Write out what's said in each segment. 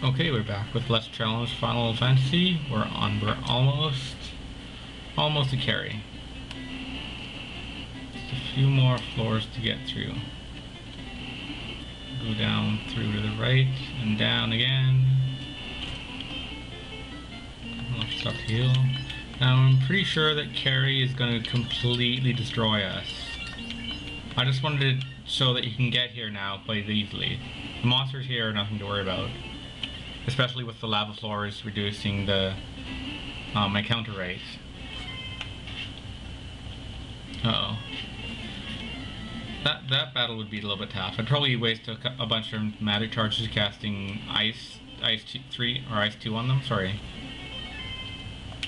Okay, we're back with Let's Challenge Final Fantasy. We're almost to Kary. Just a few more floors to get through. Go down through to the right and down again. Left stuff to heal. Now I'm pretty sure that Kary is going to completely destroy us. I just wanted to show that you can get here now quite easily. The monsters here are nothing to worry about. Especially with the lava floors reducing the encounter rate. Uh-oh. That battle would be a little bit tough. I'd probably waste a bunch of magic charges casting Ice 3 or Ice 2 on them, sorry.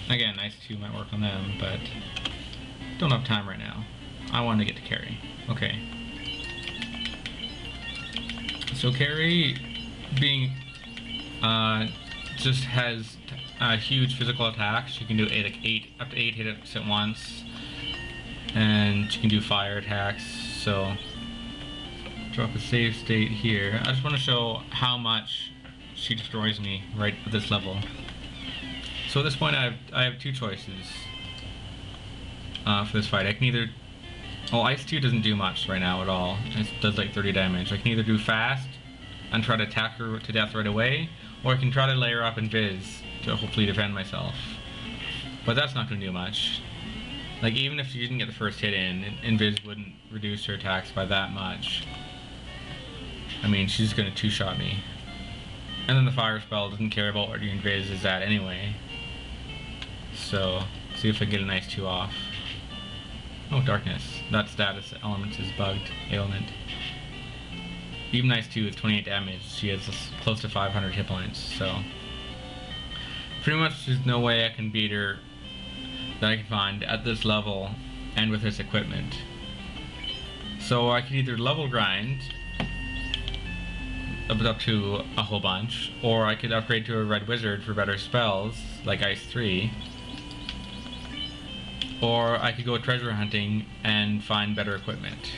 Again, Ice 2 might work on them, but don't have time right now. I want to get to Kary. Okay. So Kary, being just has huge physical attacks. She can do up to 8 hits at once, and she can do fire attacks. So drop a save state here. I just want to show how much she destroys me right at this level. So at this point, I have two choices for this fight. I can either, well, Ice 2 doesn't do much right now at all. It does like 30 damage. I can either do fast and try to attack her to death right away, or I can try to layer up Invis to hopefully defend myself. But that's not going to do much. Like, even if she didn't get the first hit in, Invis wouldn't reduce her attacks by that much. I mean, she's going to two-shot me. And then the fire spell doesn't care about where the Invis is at anyway. So, see if I get a nice 2 off. Oh, darkness. That status element is bugged. Ailment. Even Ice 2 is 28 damage. She has close to 500 hit points, so pretty much there's no way I can beat her that I can find at this level and with this equipment. So I could either level grind up to a whole bunch, or I could upgrade to a red wizard for better spells like Ice 3, or I could go treasure hunting and find better equipment.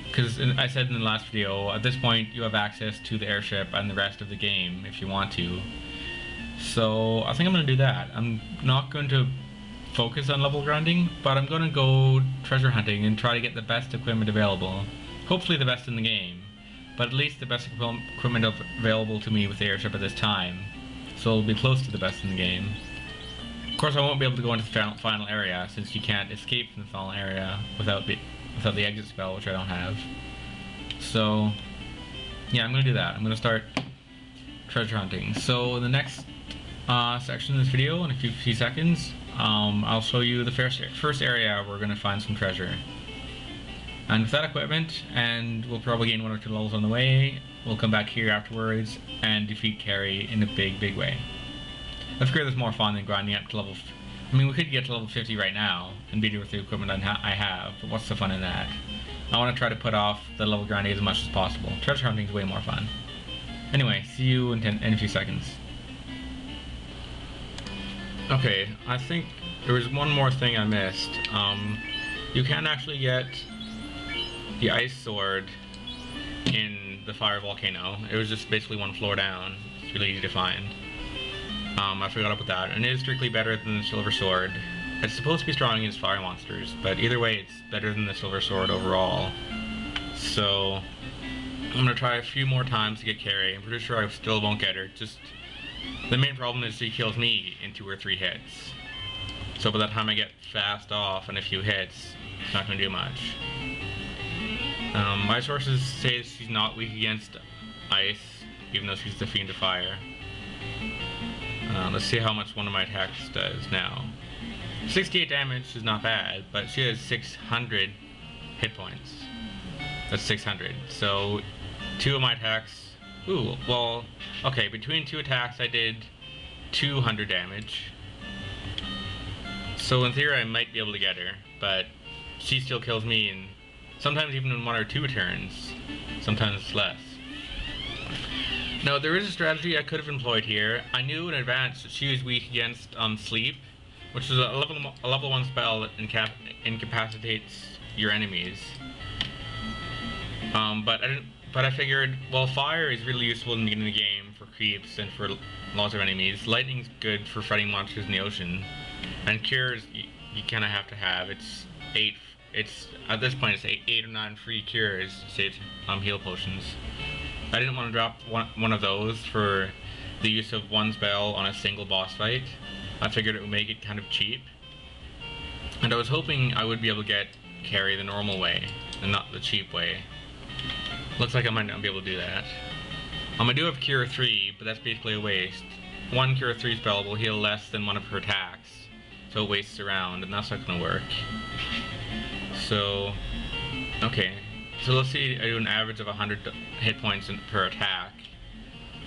Because I said in the last video, at this point you have access to the airship and the rest of the game if you want to. So I think I'm going to do that. I'm not going to focus on level grinding, but I'm going to go treasure hunting and try to get the best equipment available. Hopefully the best in the game, but at least the best equipment available to me with the airship at this time. So it'll be close to the best in the game. Of course I won't be able to go into the final area, since you can't escape from the final area without the exit spell, which I don't have. So yeah, I'm going to do that. I'm going to start treasure hunting. So in the next section of this video, in a few seconds, I'll show you the first area we're going to find some treasure. And with that equipment, and we'll probably gain 1 or 2 levels on the way, we'll come back here afterwards and defeat Kary in a big way. I figure there's more fun than grinding up to level... I mean, we could get to level 50 right now and beat her with the equipment I have, but what's the fun in that? I want to try to put off the level grinding as much as possible. Treasure hunting is way more fun. Anyway, see you in a few seconds. Okay, I think there was one more thing I missed. You can actually get the ice sword in the fire volcano. It was just basically 1 floor down. It's really easy to find. I forgot about that, and it is strictly better than the silver sword. It's supposed to be strong against fire monsters, but either way it's better than the silver sword overall. So I'm gonna try a few more times to get Kary. I'm pretty sure I still won't get her. Just the main problem is she kills me in 2 or 3 hits. So by the time I get fast off in a few hits, it's not gonna do much. My sources say she's not weak against ice, even though she's the fiend of fire. Let's see how much one of my attacks does now. 68 damage is not bad, but she has 600 hit points. That's 600. So 2 of my attacks... Ooh, well, okay, between 2 attacks I did 200 damage. So in theory I might be able to get her, but she still kills me in sometimes even in 1 or 2 turns. Sometimes less. Now, there is a strategy I could have employed here. I knew in advance that she was weak against sleep, which is a level 1 spell that incapacitates your enemies. But but I figured, well, fire is really useful in the beginning of the game for creeps and for lots of enemies. Lightning's good for fighting monsters in the ocean, and cures you kind of have to have. It's at this point it's eight or 9 free cures saved heal potions. I didn't want to drop one of those for the use of one spell on a single boss fight. I figured it would make it kind of cheap, and I was hoping I would be able to get Kary the normal way and not the cheap way. Looks like I might not be able to do that. I do have Cure 3, but that's basically a waste. One Cure 3 spell will heal less than one of her attacks, so it wastes around, and that's not going to work. So, okay. So let's see, I do an average of 100 hit points per attack,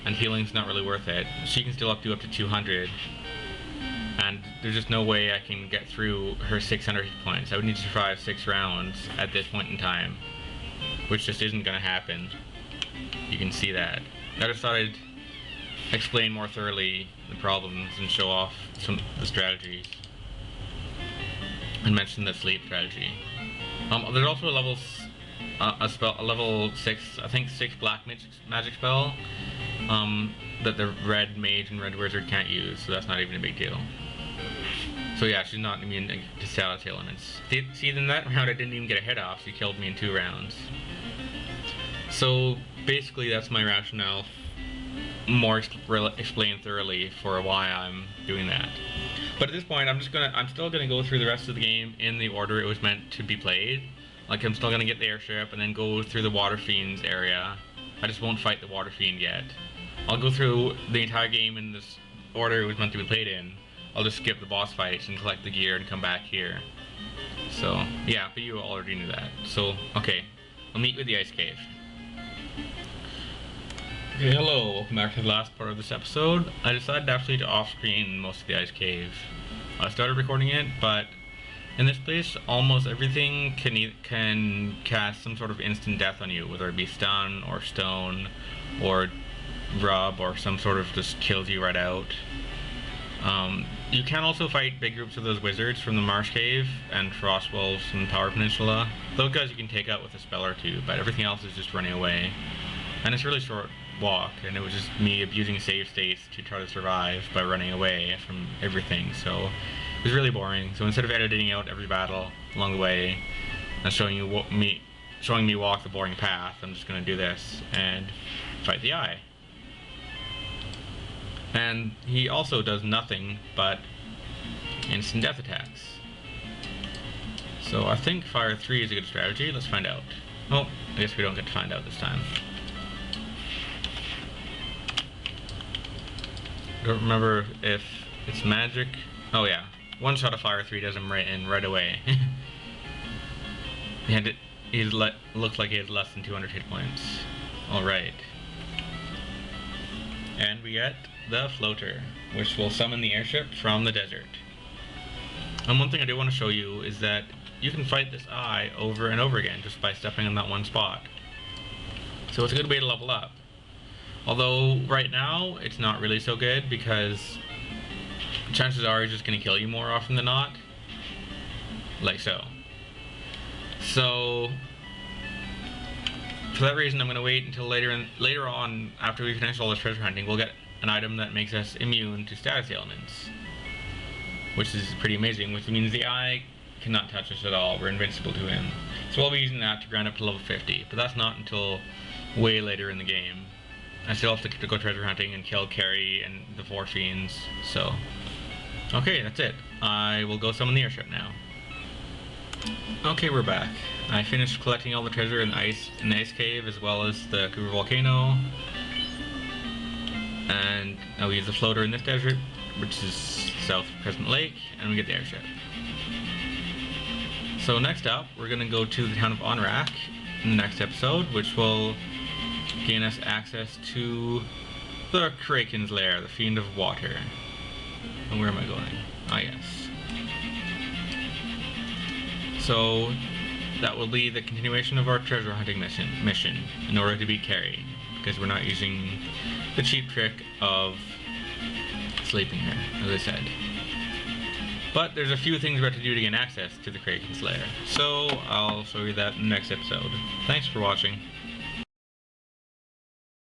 and healing's not really worth it. She can still do up to 200, and there's just no way I can get through her 600 hit points. I would need to survive 6 rounds at this point in time, which just isn't going to happen. You can see that. I just thought I'd explain more thoroughly the problems and show off some of the strategies, and mention the sleep strategy. There's also a level 6, I think 6 black magic spell that the red mage and red wizard can't use, so that's not even a big deal. So yeah, she's not immune to status elements. See, in that round I didn't even get a hit off, she killed me in 2 rounds. So basically that's my rationale, more explained thoroughly for why I'm doing that. But at this point I'm still gonna go through the rest of the game in the order it was meant to be played. Like, I'm still gonna get the airship and then go through the water fiends area. I just won't fight the water fiend yet. I'll go through the entire game in this order it was meant to be played in. I'll just skip the boss fights and collect the gear and come back here. So yeah, but you already knew that. So okay, I'll meet with the ice cave. Okay, hello, welcome back to the last part of this episode. I decided actually to off-screen most of the ice cave. I started recording it, but in this place, almost everything can cast some sort of instant death on you, whether it be stun, or stone, or rub, or some sort of just kills you right out. You can also fight big groups of those wizards from the Marsh Cave, and Frost Wolves from the Power Peninsula. Those guys you can take out with a spell or two, but everything else is just running away. And it's a really short walk, and it was just me abusing save states to try to survive by running away from everything, so it was really boring. So instead of editing out every battle along the way and showing me walk the boring path, I'm just gonna do this and fight the eye. And he also does nothing but instant death attacks. So I think Fire 3 is a good strategy. Let's find out. Oh, I guess we don't get to find out this time. Don't remember if it's magic. Oh yeah, one shot of Fire 3 does him right away. Looks like he has less than 200 hit points. Alright. And we get the floater, which will summon the airship from the desert. And one thing I do want to show you is that you can fight this eye over and over again just by stepping in that one spot. So it's a good way to level up. Although right now it's not really so good, because chances are he's just going to kill you more often than not. Like so. So for that reason I'm going to wait until later on, after we finish all this treasure hunting, we'll get an item that makes us immune to status ailments, which is pretty amazing, which means the eye cannot touch us at all. We're invincible to him. So I'll be using that to grind up to level 50, but that's not until way later in the game. I still have to go treasure hunting and kill Kary and the 4 fiends, so okay, that's it. I will go summon the airship now. Okay, we're back. I finished collecting all the treasure in the ice cave, as well as the Kary volcano, and I'll use the floater in this desert, which is south of Crescent Lake, and we get the airship. So next up, we're gonna go to the town of Onrak in the next episode, which will gain us access to the Kraken's lair, the Fiend of Water. And where am I going? Ah, yes. So that will be the continuation of our treasure hunting mission in order to beat Kary, because we're not using the cheap trick of sleeping here, as I said. But there's a few things we have to do to gain access to the Kraken's lair, so I'll show you that in the next episode. Thanks for watching.